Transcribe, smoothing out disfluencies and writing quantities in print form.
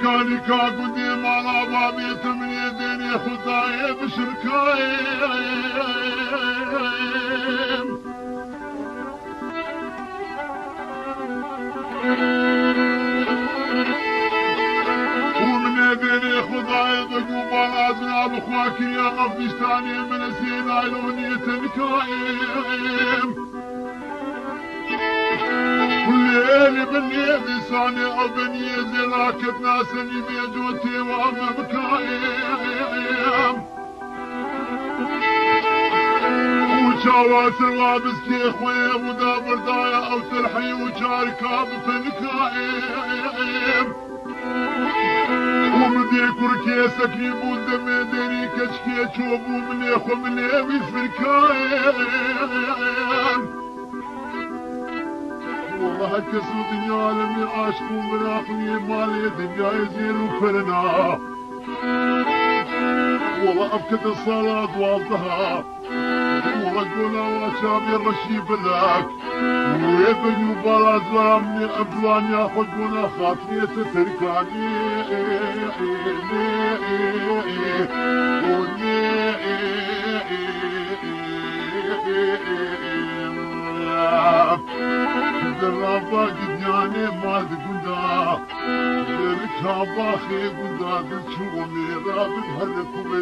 كاني كاقودي مالا بابي تمني ديني خداي بشركايم ومن ديني خداي ضقو بلادنا بخواكي يا افغانستاني من سينا لوني تنكايم والليل بالليل لساني أبني زلاكت ناسني بيجوتي وأمامكايم وشاوات الوابس كي خويا ودابر دايا أو تلحي وشاركا بفنكايم ومدي كركيسك يبون دمي ديني كشكي تشوبو مني خو مني بفنكايم والله كسو دنيا عالمي عاشقون براقني مالي دنيا يزير وفرنا والله أبكت الصلاة والضحى والله قولا وشابي الرشي بلاك ويبني وبلا زرامني أبلان ياخدونا خاطري تتركاني درابا قدياني ما تقندا الكابا خي قندا تشومي رابط هلكم